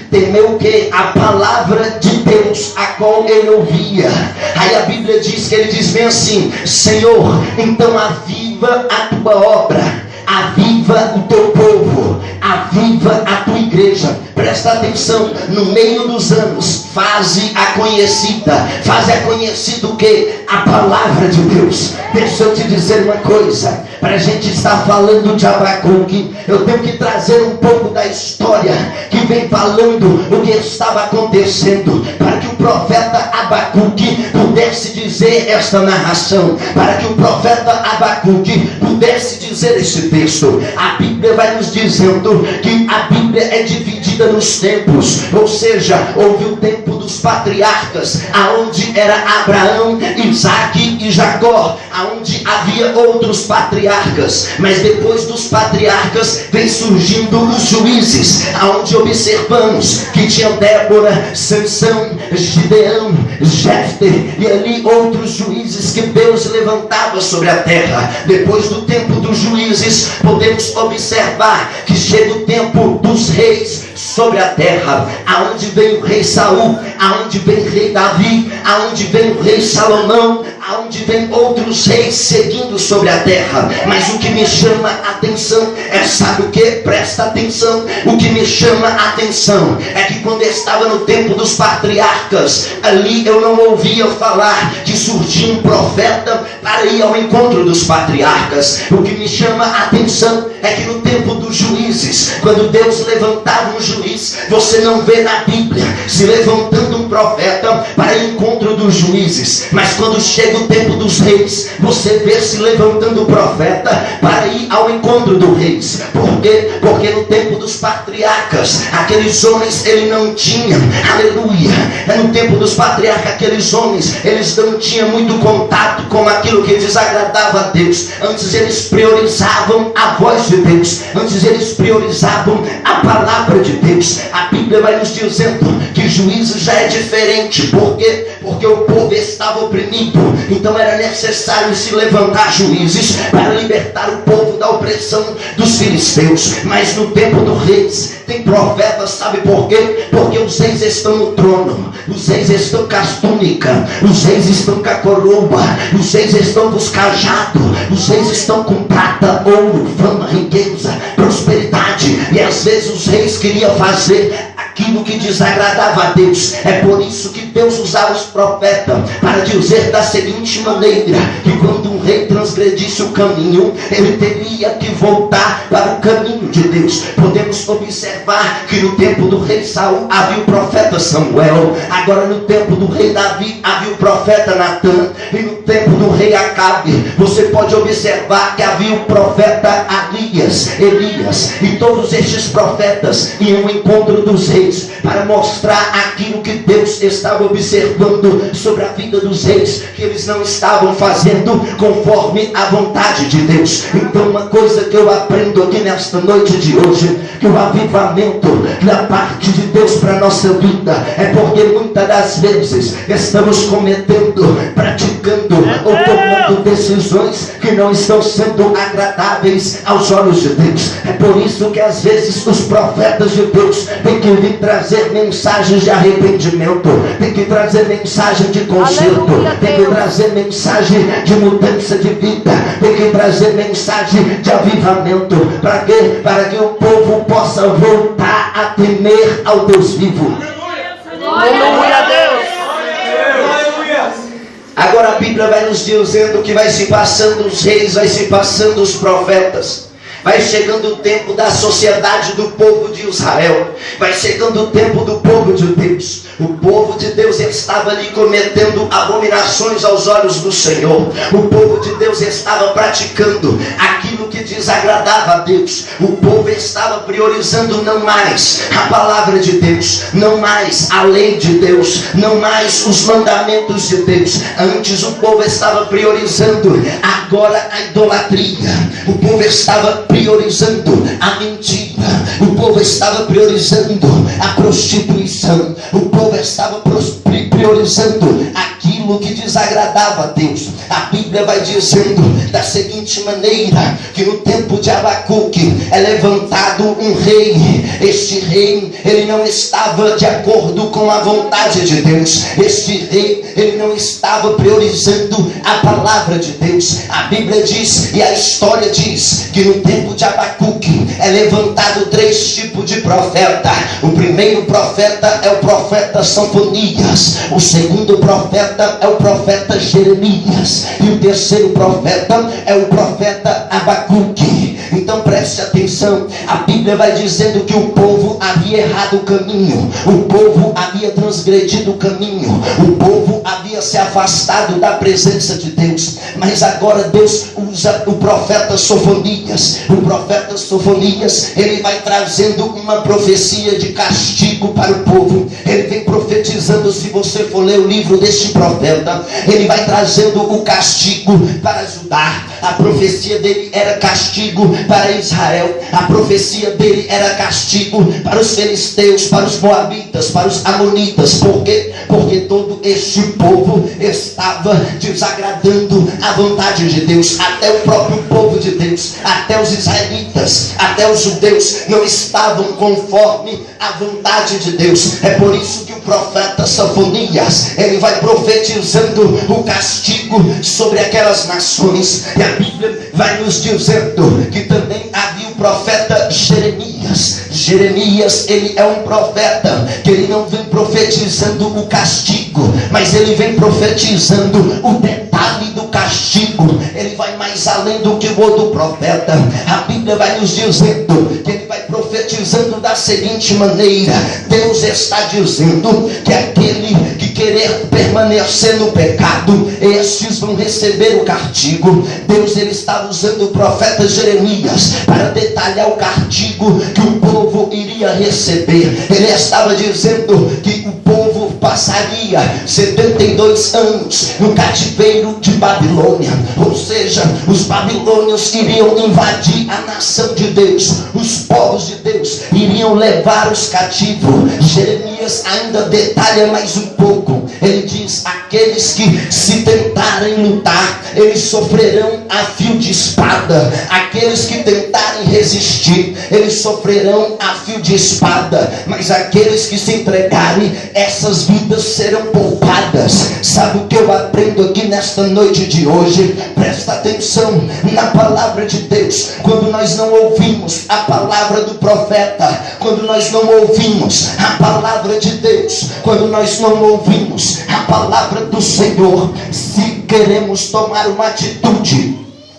temeu o que? A palavra de Deus, a qual ele ouvia. Aí a Bíblia diz que ele diz bem assim: Senhor, então aviva a tua obra, aviva o teu povo, aviva a tua igreja. Presta atenção, no meio dos anos, faze a conhecida o que? A palavra de Deus. Deixa eu te dizer uma coisa, para a gente estar falando de Abacuque, eu tenho que trazer um pouco da história que vem falando o que estava acontecendo, para que o profeta Abacuque pudesse dizer esta narração, para que o profeta Abacuque pudesse dizer esse texto. A Bíblia vai nos dizendo que a Bíblia é dividida nos tempos, ou seja, houve o tempo dos patriarcas, aonde era Abraão, Isaque e Jacó, aonde havia outros patriarcas, mas depois dos patriarcas vem surgindo os juízes, aonde observamos que tinha Débora, Sansão, Gideão, Jefter e ali outros juízes que Deus levantava sobre a terra. Depois do tempo dos juízes, podemos observar que chega o tempo dos reis sobre a terra, aonde vem o rei Saul, aonde vem o rei Davi, aonde vem o rei Salomão, aonde vem outros reis seguindo sobre a terra. Mas o que me chama a atenção é, sabe o que? Presta atenção. O que me chama a atenção é que quando eu estava no tempo dos patriarcas, ali eu não ouvia falar que surgia um profeta para ir ao encontro dos patriarcas. O que me chama a atenção é que no tempo dos juízes, quando Deus levantava um juiz, você não vê na Bíblia se levantando um profeta para o encontro dos juízes. Mas quando chega o tempo dos reis, você vê se levantando o profeta para ir ao encontro dos reis. Por quê? Porque no tempo dos patriarcas, aqueles homens, eles não tinham, aleluia, no tempo dos patriarcas, aqueles homens, eles não tinham muito contato com aquilo que desagradava a Deus. Antes eles priorizavam a voz de Deus, antes eles priorizavam a palavra de Deus. A Bíblia vai nos dizendo que juízo já é diferente. Por quê? Porque o povo estava oprimido, então era necessário se levantar juízes para libertar o povo da opressão dos filisteus. Mas no tempo dos reis tem profetas, sabe por quê? Porque os reis estão no trono, os reis estão com as túnicas, os reis estão com a coroa, os reis estão com os cajados, os reis estão com prata, ouro, fama, riqueza, prosperidade. E às vezes os reis queriam fazer aquilo que desagradava a Deus. É por isso que Deus usava os profetas para dizer da seguinte maneira, que quando um rei transgredisse o caminho, ele teria que voltar para o caminho de Deus. Podemos observar que no tempo do rei Saul havia o profeta Samuel, agora no tempo do rei Davi havia o profeta Natã, e no tempo do rei Acabe você pode observar que havia o profeta Elias, e todos estes profetas iam ao encontro dos reis para mostrar aquilo que Deus estava observando sobre a vida dos reis, que eles não estavam fazendo conforme a vontade de Deus. Então uma coisa que eu aprendo aqui nesta noite de hoje, que o avivamento da parte de Deus para a nossa vida é porque muitas das vezes estamos cometendo, praticando ou tomando decisões que não estão sendo agradáveis aos olhos de Deus. É por isso que às vezes os profetas de Deus têm que vir trazer mensagens de arrependimento, tem que trazer mensagem de conserto, tem que trazer mensagem de mudança de vida, tem que trazer mensagem de avivamento. Para quê? Para que o povo possa voltar a temer ao Deus vivo. Aleluia a Deus. Agora a Bíblia vai nos dizendo que vai se passando os reis, vai se passando os profetas, vai chegando o tempo da sociedade do povo de Israel, vai chegando o tempo do povo de Deus. O povo de Deus estava ali cometendo abominações aos olhos do Senhor. O povo de Deus estava praticando aquilo que desagradava a Deus. O povo estava priorizando não mais a palavra de Deus, não mais a lei de Deus, não mais os mandamentos de Deus. Antes o povo estava priorizando agora a idolatria. O povo estava priorizando a mentira. O povo estava priorizando a prostituição. O povo estava priorizando aquilo aquilo que desagradava a Deus. A Bíblia vai dizendo da seguinte maneira, que no tempo de Abacuque é levantado um rei. Este rei, ele não estava de acordo com a vontade de Deus. Este rei, ele não estava priorizando a palavra de Deus. A Bíblia diz, e a história diz, que no tempo de Abacuque é levantado 3 tipos de profeta. O primeiro profeta é o profeta Sofonias. O segundo profeta é o profeta Jeremias. E o terceiro profeta é o profeta Abacuque. Então preste atenção, a Bíblia vai dizendo que o povo havia errado o caminho, o povo havia transgredido o caminho, o povo havia se afastado da presença de Deus. Mas agora Deus usa o profeta Sofonias. O profeta Sofonias, ele vai trazendo uma profecia de castigo para o povo. Ele vem profetizando, se você for ler o livro deste profeta, ele vai trazendo o castigo para Judá. A profecia dele era castigo para Israel. A profecia dele era castigo para os filisteus, para os moabitas, para os amonitas. Por quê? Porque todo este povo estava desagradando a vontade de Deus. Até o próprio povo de Deus, até os israelitas, até os judeus não estavam conforme a vontade de Deus. É por isso que o profeta Sofonias, ele vai profetizando o castigo sobre aquelas nações. E a Bíblia vai nos dizendo que também havia o profeta Jeremias. Jeremias, ele é um profeta que ele não vem profetizando o castigo, mas ele vem profetizando o detalhe do castigo. Ele vai mais além do que o outro profeta. A Bíblia vai nos dizendo que ele vai profetizando da seguinte maneira: Deus está dizendo que aquele que querer permanecer no pecado, estes vão receber o castigo. Deus, ele estava usando o profeta Jeremias para detalhar o castigo que o povo iria receber. Ele estava dizendo que o povo passaria 72 anos no cativeiro de Babilônia. Ou seja, os babilônios iriam invadir a nação de Deus. Os povos de Deus iriam levar os cativos. Jeremias ainda detalha mais um pouco. Ele diz: aqueles que se tentarem lutar, eles sofrerão a fio de espada. Aqueles que tentarem resistir, eles sofrerão a fio de espada. Mas aqueles que se entregarem, essas vidas serão poupadas. Sabe o que eu aprendo aqui nesta noite de hoje? Presta atenção na palavra de Deus. Quando nós não ouvimos a palavra do profeta, quando nós não ouvimos a palavra de Deus, quando nós não ouvimos a palavra do Senhor, se queremos tomar uma atitude,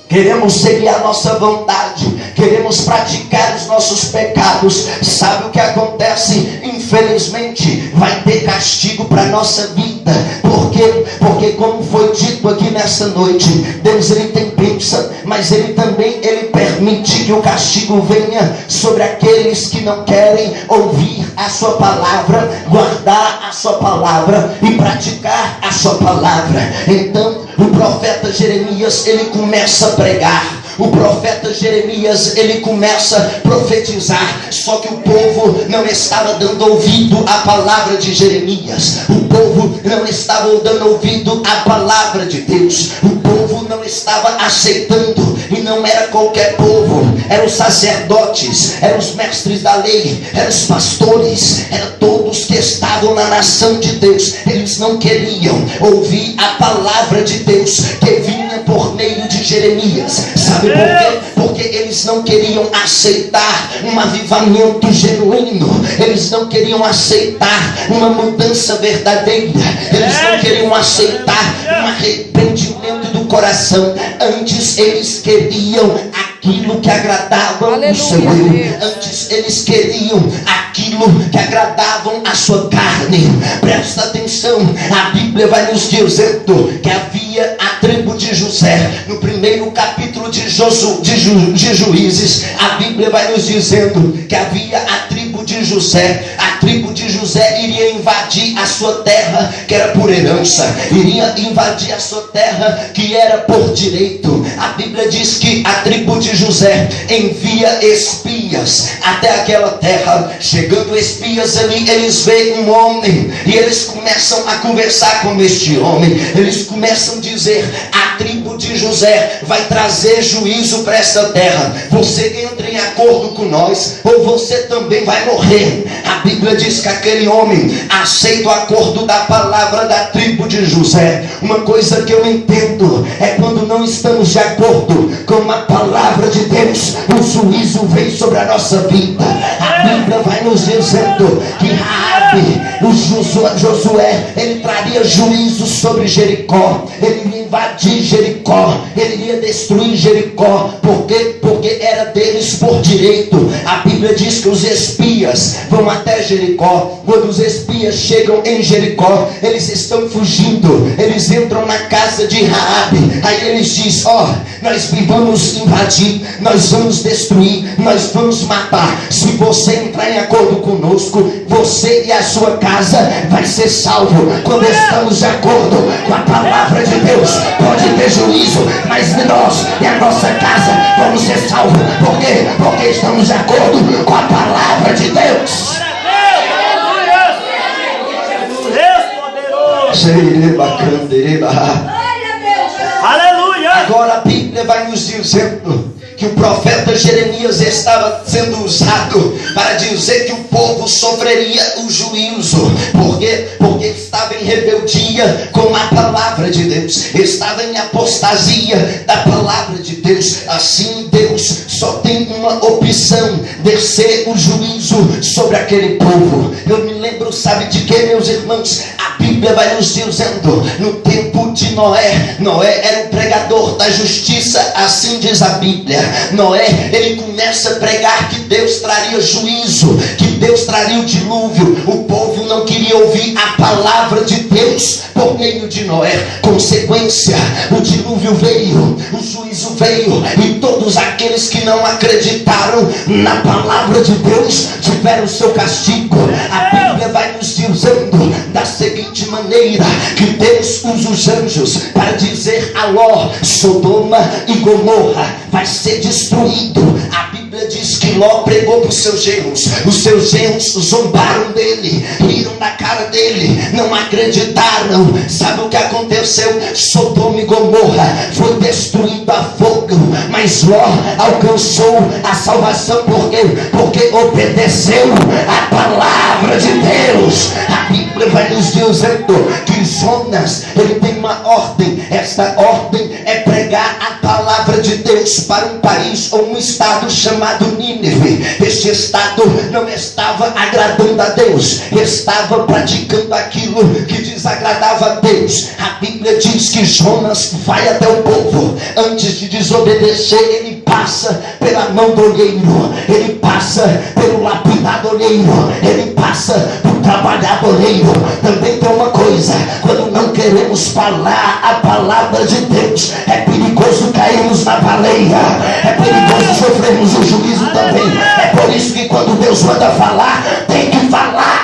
queremos seguir a nossa vontade, queremos praticar os nossos pecados, sabe o que acontece? Infelizmente vai ter castigo para a nossa vida. Por quê? Porque, como foi dito aqui nesta noite, Deus, ele tem bênção, mas ele também permite que o castigo venha sobre aqueles que não querem ouvir a sua palavra, guardar a sua palavra e praticar a sua palavra. Então o profeta Jeremias, ele começa a pregar. O profeta Jeremias, ele começa a profetizar. Só que o povo não estava dando ouvido à palavra de Jeremias. O povo não estava dando ouvido à palavra de Deus. O povo não estava aceitando. E não era qualquer povo. Eram os sacerdotes, eram os mestres da lei, eram os pastores, eram todos que estavam na nação de Deus. Eles não queriam ouvir a palavra de Deus que vinha por meio de Jeremias. Sabe por quê? Porque eles não queriam aceitar um avivamento genuíno. Eles não queriam aceitar uma mudança verdadeira. Eles não queriam aceitar um arrependimento do coração. Antes eles queriam aquilo que agradava o seu eu. Antes eles queriam aquilo que agradavam a sua carne. Presta atenção, a Bíblia vai nos dizendo que havia a tribo de José. No primeiro capítulo de Juízes, a Bíblia vai nos dizendo que havia a tribo tribo de José. A tribo de José iria invadir a sua terra, que era por herança, iria invadir a sua terra, que era por direito. A Bíblia diz que a tribo de José envia espias até aquela terra. Chegando espias ali, eles veem um homem e eles começam a conversar com este homem. Eles começam a dizer: a tribo de José vai trazer juízo para essa terra. Você entra em acordo com nós, ou você também vai morrer. A Bíblia diz que aquele homem aceita o acordo da palavra da tribo de José. Uma coisa que eu entendo é quando não estamos de acordo com a palavra de Deus, o juízo vem sobre a nossa vida. A Bíblia vai nos dizendo que Raabe, o Josué, ele traria juízo sobre Jericó. Ele iria invadir Jericó, ele iria destruir Jericó. Por quê? Porque era deles por direito. A Bíblia diz que os espias vão até Jericó. Quando os espias chegam em Jericó, eles estão fugindo. Eles entram na casa de Raabe. Aí eles dizem: ó, nós vamos invadir, nós vamos destruir, nós vamos matar. Se você entrar em acordo conosco, você e a sua casa vai ser salvo. Quando estamos de acordo com a palavra de Deus, pode ter juízo, mas nós e a nossa casa vamos ser salvos. Por quê? Porque estamos de acordo com a palavra de Deus. Aleluia! Agora a Bíblia vai nos dizendo que o profeta Jeremias estava sendo usado para dizer que o povo sofreria o juízo. Por quê? Porque estava em rebeldia com a palavra de Deus, estava em apostasia da palavra de Deus. Assim Deus só tem uma opção: descer o juízo sobre aquele povo. Eu me lembro, sabe de que, meus irmãos? A Bíblia vai nos dizendo, no tempo de Noé, Noé era um pregador da justiça, assim diz a Bíblia. Noé, ele começa a pregar que Deus traria juízo, que Deus traria o dilúvio. O povo não queria ouvir a palavra de Deus por meio de Noé. Consequência, o dilúvio veio, o juízo veio, e todos aqueles que não acreditaram na palavra de Deus tiveram o seu castigo. A Bíblia vai nos dizendo da seguinte maneira, que Deus usa os anjos para dizer a Ló: Sodoma e Gomorra vai ser destruído. A Bíblia diz que Ló pregou para os seus genros zombaram dele, riram na cara dele, não acreditaram. Sabe o que aconteceu? Sodoma e Gomorra foi destruído a fogo, mas Ló alcançou a salvação. Por quê? Porque obedeceu a palavra de Deus. A Bíblia vai nos dizendo que Jonas, ele tem uma ordem. Esta ordem é pregar a palavra de Deus para um país ou um estado chamado Nínive. Este estado não estava agradando a Deus, estava praticando aquilo que desagradava a Deus. A Bíblia diz que Jonas vai até o povo. Antes de desobedecer, ele passa pela mão do olheiro, ele passa pelo lapidadoreiro, ele passa por trabalhadoreiro. Também tem uma coisa: quando não queremos falar a palavra de Deus, é perigoso cairmos na baleia, é perigoso sofrermos o juízo também. É por isso que quando Deus manda falar, tem que falar.